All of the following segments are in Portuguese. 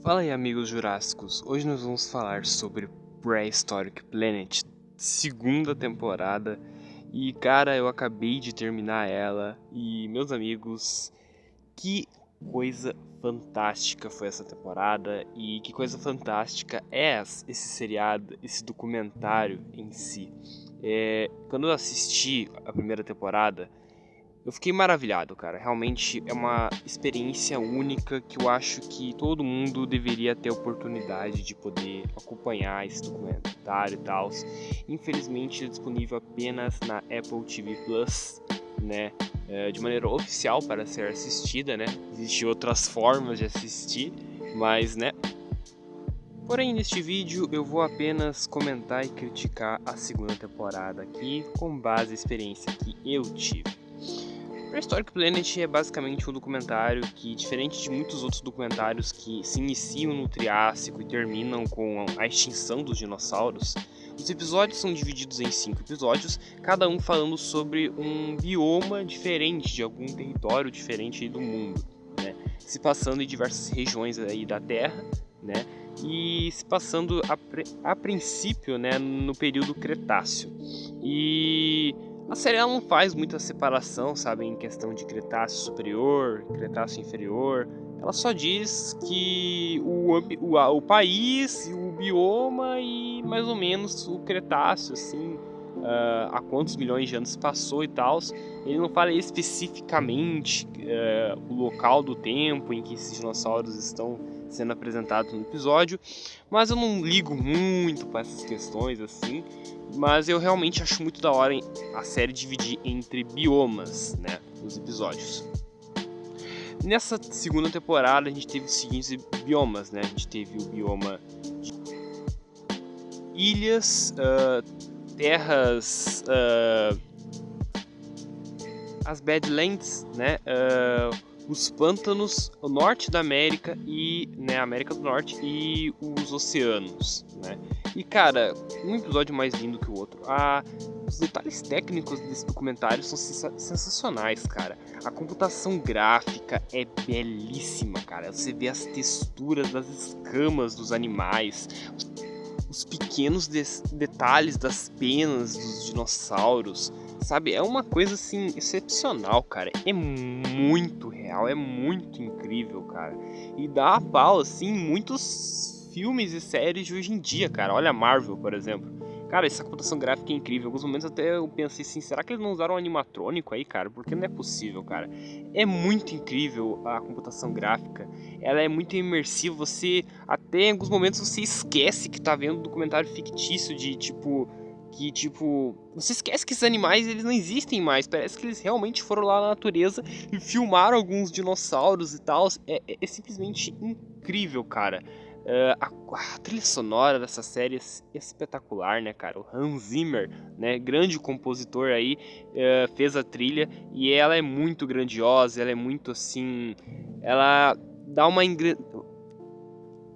Fala aí, amigos jurássicos. Hoje nós vamos falar sobre Prehistoric Planet, segunda temporada. E cara, eu acabei de terminar ela e meus amigos, que coisa fantástica foi essa temporada e que coisa fantástica é esse seriado, esse documentário em si. Quando eu assisti a primeira temporada, eu fiquei maravilhado, cara. Realmente é uma experiência única que eu acho que todo mundo deveria ter a oportunidade de poder acompanhar esse documentário e tal. Infelizmente é disponível apenas na Apple TV Plus, né? De maneira oficial para ser assistida, né? Existem outras formas de assistir, mas, né? Porém, neste vídeo eu vou apenas comentar e criticar a segunda temporada aqui com base na experiência que eu tive. Prehistoric Planet é basicamente um documentário que, diferente de muitos outros documentários que se iniciam no Triássico e terminam com a extinção dos dinossauros, os episódios são divididos em 5 episódios, cada um falando sobre um bioma diferente de algum território diferente do mundo, né? Se passando em diversas regiões aí da Terra, né? E se passando a princípio, né, no período Cretáceo. E a série ela não faz muita separação, sabe, em questão de Cretáceo superior, Cretáceo inferior. Ela só diz que o país, o bioma e mais ou menos o Cretáceo, assim, há quantos milhões de anos passou e tal. Ele não fala especificamente o local do tempo em que esses dinossauros estão sendo apresentados no episódio, mas eu não ligo muito para essas questões assim. Mas eu realmente acho muito da hora a série dividir entre biomas, né, os episódios. Nessa segunda temporada a gente teve os seguintes biomas, né? A gente teve o bioma de ilhas, terras, as Badlands, né? Os pântanos, o norte da América e, né, a América do Norte e os oceanos, né? E cara, um episódio mais lindo que o outro. Os detalhes técnicos desse documentário são sensacionais, cara. A computação gráfica é belíssima, cara. Você vê as texturas das escamas dos animais, os pequenos detalhes das penas dos dinossauros, sabe? É uma coisa assim excepcional, cara. É muito real, é muito incrível, cara. E dá a pau assim muitos filmes e séries de hoje em dia, cara. Olha a Marvel, por exemplo. Cara, essa computação gráfica é incrível. Em alguns momentos até eu pensei assim, será que eles não usaram um animatrônico aí, cara? Porque não é possível, cara. É muito incrível a computação gráfica. Ela é muito imersiva. Você, até em alguns momentos, você esquece que tá vendo um documentário fictício de, tipo... você esquece que esses animais, eles não existem mais. Parece que eles realmente foram lá na natureza e filmaram alguns dinossauros e tal. É simplesmente incrível, cara. A trilha sonora dessa série é espetacular, né, cara? O Hans Zimmer, né, grande compositor aí, fez a trilha e ela é muito grandiosa, ela é muito assim... Ela dá uma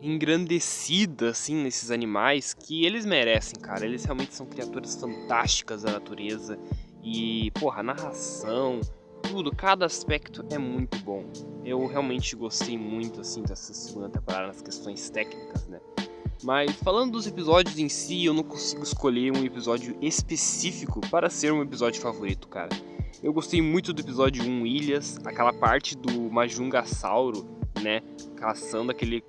engrandecida assim nesses animais que eles merecem, cara. Eles realmente são criaturas fantásticas da natureza e, porra, a narração, tudo, cada aspecto é muito bom. Eu realmente gostei muito assim dessa segunda temporada nas questões técnicas, né? Mas falando dos episódios em si, eu não consigo escolher um episódio específico para ser um episódio favorito, cara. Eu gostei muito do episódio 1, Ilhas, aquela parte do Majungasauro, né, caçando aquele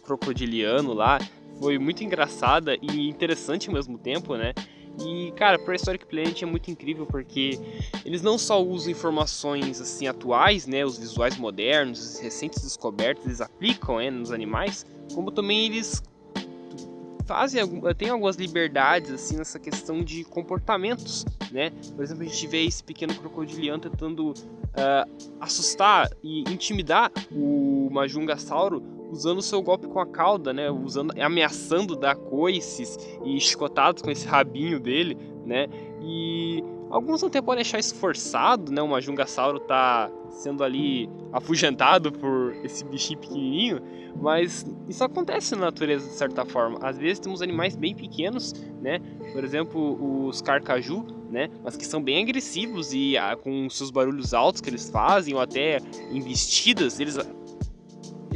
crocodiliano lá, foi muito engraçada e interessante ao mesmo tempo, né? E, cara, Prehistoric Planet é muito incrível porque eles não só usam informações assim atuais, né, os visuais modernos, os recentes descobertas, eles aplicam, nos animais, como também eles tem algumas liberdades assim nessa questão de comportamentos, né? Por exemplo, a gente vê esse pequeno crocodiliano tentando assustar e intimidar o Majungasauro usando seu golpe com a cauda, né? Ameaçando dar coices e chicotadas com esse rabinho dele, né? E alguns até podem achar isso forçado, né? O Majungasauro tá sendo ali afugentado por esse bichinho pequenininho, mas isso acontece na natureza de certa forma. Às vezes temos animais bem pequenos, né? Por exemplo, os carcaju, né? Mas que são bem agressivos e com seus barulhos altos que eles fazem ou até investidas, eles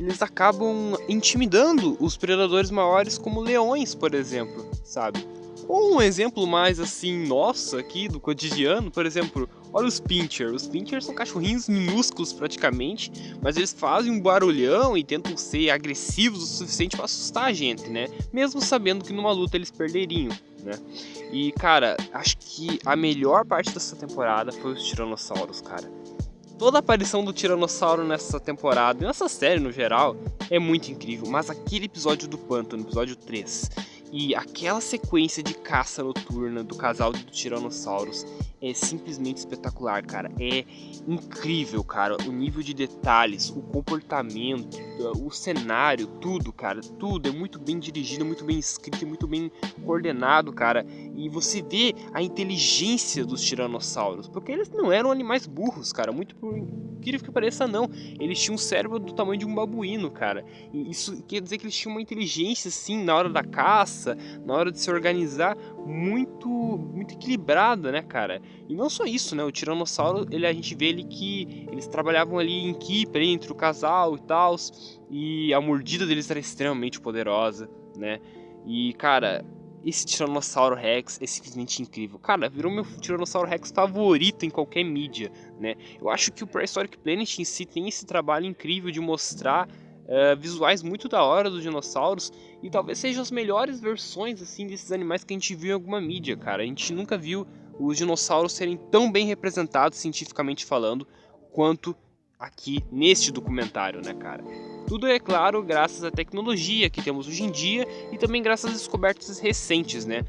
eles acabam intimidando os predadores maiores como leões, por exemplo, sabe? Ou um exemplo mais assim, nosso aqui, do cotidiano, por exemplo, olha os Pinscher. Os Pinscher são cachorrinhos minúsculos praticamente, mas eles fazem um barulhão e tentam ser agressivos o suficiente para assustar a gente, né? Mesmo sabendo que numa luta eles perderiam, né? E, cara, acho que a melhor parte dessa temporada foi os tiranossauros, cara. Toda a aparição do tiranossauro nessa temporada, e nessa série no geral, é muito incrível, mas aquele episódio do pântano, episódio 3, e aquela sequência de caça noturna do casal de tiranossauros é simplesmente espetacular, cara. É incrível, cara. O nível de detalhes, o comportamento, o cenário, tudo, cara. Tudo é muito bem dirigido, muito bem escrito, muito bem coordenado, cara. E você vê a inteligência dos tiranossauros, porque eles não eram animais burros, cara. Muito por incrível que pareça, não. Eles tinham um cérebro do tamanho de um babuíno, cara. E isso quer dizer que eles tinham uma inteligência, assim, na hora da caça, na hora de se organizar, muito equilibrada, né, cara? E não só isso, né? O tiranossauro, a gente vê que eles trabalhavam ali em equipe, ali, entre o casal e tal, e a mordida deles era extremamente poderosa, né? E, cara, esse Tiranossauro Rex é simplesmente incrível. Cara, virou meu Tiranossauro Rex favorito em qualquer mídia, né? Eu acho que o Prehistoric Planet em si tem esse trabalho incrível de mostrar visuais muito da hora dos dinossauros, e talvez sejam as melhores versões assim desses animais que a gente viu em alguma mídia, cara. A gente nunca viu os dinossauros serem tão bem representados cientificamente falando quanto aqui neste documentário, né, cara? Tudo é claro graças à tecnologia que temos hoje em dia e também graças às descobertas recentes, né?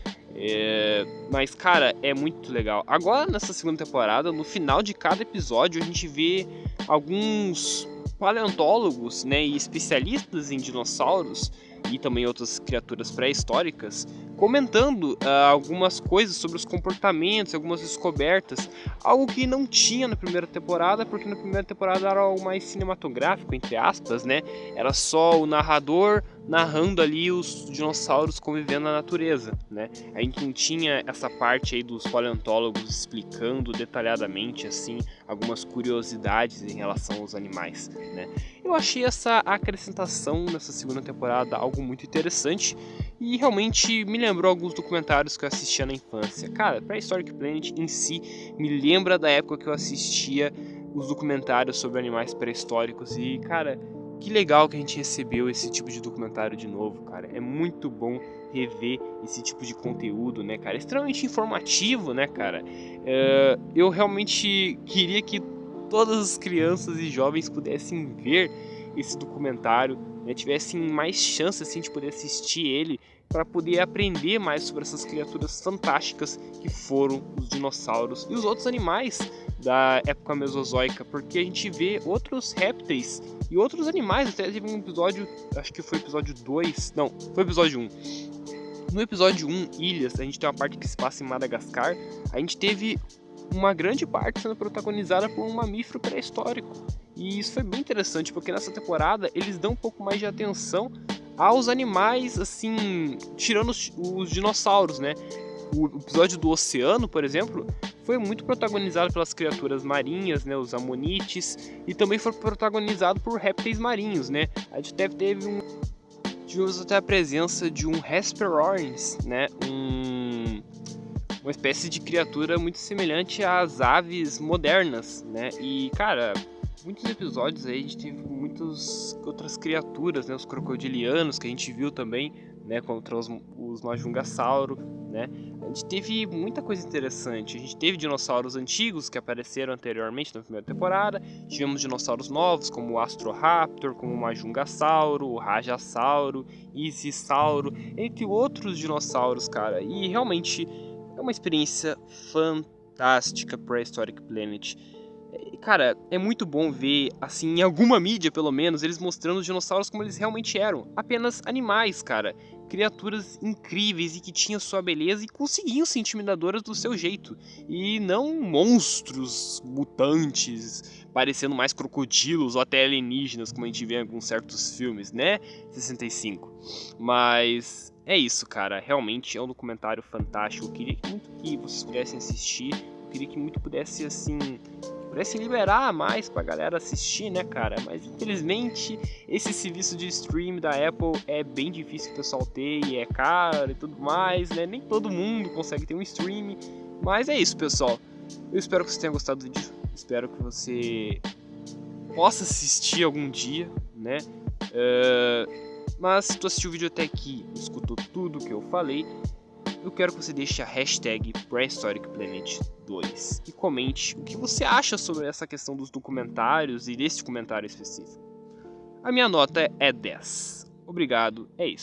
Mas, cara, é muito legal. Agora, nessa segunda temporada, no final de cada episódio, a gente vê alguns paleontólogos, né, e especialistas em dinossauros e também outras criaturas pré-históricas comentando algumas coisas sobre os comportamentos, algumas descobertas, algo que não tinha na primeira temporada, porque na primeira temporada era algo mais cinematográfico, entre aspas, né? Era só o narrador narrando ali os dinossauros convivendo na natureza, né? A gente não tinha essa parte aí dos paleontólogos explicando detalhadamente, assim, algumas curiosidades em relação aos animais, né? Eu achei essa acrescentação nessa segunda temporada algo muito interessante e realmente me lembrou alguns documentários que eu assistia na infância. Cara, Prehistoric Planet em si me lembra da época que eu assistia os documentários sobre animais pré-históricos e, cara, que legal que a gente recebeu esse tipo de documentário de novo, cara. É muito bom rever esse tipo de conteúdo, né, cara? É extremamente informativo, né, cara? Eu realmente queria que todas as crianças e jovens pudessem ver esse documentário, né, tivessem mais chance assim, de poder assistir ele para poder aprender mais sobre essas criaturas fantásticas que foram os dinossauros e os outros animais da época mesozoica, porque a gente vê outros répteis e outros animais. Até teve um episódio, acho que foi episódio 2, não, foi episódio 1. No episódio 1, Ilhas, a gente tem uma parte que se passa em Madagascar, a gente teve uma grande parte sendo protagonizada por um mamífero pré-histórico. E isso foi bem interessante, porque nessa temporada eles dão um pouco mais de atenção aos animais, assim, tirando os dinossauros, né? O episódio do oceano, por exemplo, foi muito protagonizado pelas criaturas marinhas, né? Os amonites, e também foi protagonizado por répteis marinhos, né? A gente tivemos até a presença de um Hesperornis, né? Uma espécie de criatura muito semelhante às aves modernas, né? E, cara, muitos episódios aí a gente teve muitas outras criaturas, né? Os crocodilianos que a gente viu também, né? Contra os Majungasauro, né? A gente teve muita coisa interessante. A gente teve dinossauros antigos que apareceram anteriormente na primeira temporada. Tivemos dinossauros novos como o Astroraptor, como o Majungasauro, o Rajasauro, Isisauro, entre outros dinossauros, cara. E realmente é uma experiência fantástica Prehistoric Planet. Cara, é muito bom ver, assim, em alguma mídia pelo menos, eles mostrando os dinossauros como eles realmente eram. Apenas animais, cara. Criaturas incríveis e que tinham sua beleza e conseguiam ser intimidadoras do seu jeito. E não monstros mutantes, parecendo mais crocodilos ou até alienígenas, como a gente vê em alguns certos filmes, né? 65. Mas é isso, cara. Realmente é um documentário fantástico. Eu queria muito que vocês pudessem assistir. Eu queria que muito pudesse, assim, pudessem liberar mais pra galera assistir, né, cara? Mas infelizmente esse serviço de stream da Apple é bem difícil que o pessoal ter, e é caro e tudo mais, né? Nem todo mundo consegue ter um stream. Mas é isso, pessoal. Eu espero que você tenha gostado do vídeo. Espero que você possa assistir algum dia, né? Mas se tu assistiu o vídeo até aqui, escutou tudo que eu falei, eu quero que você deixe a hashtag PrehistoricPlanet2 e comente o que você acha sobre essa questão dos documentários e desse documentário específico. A minha nota é 10. Obrigado, é isso.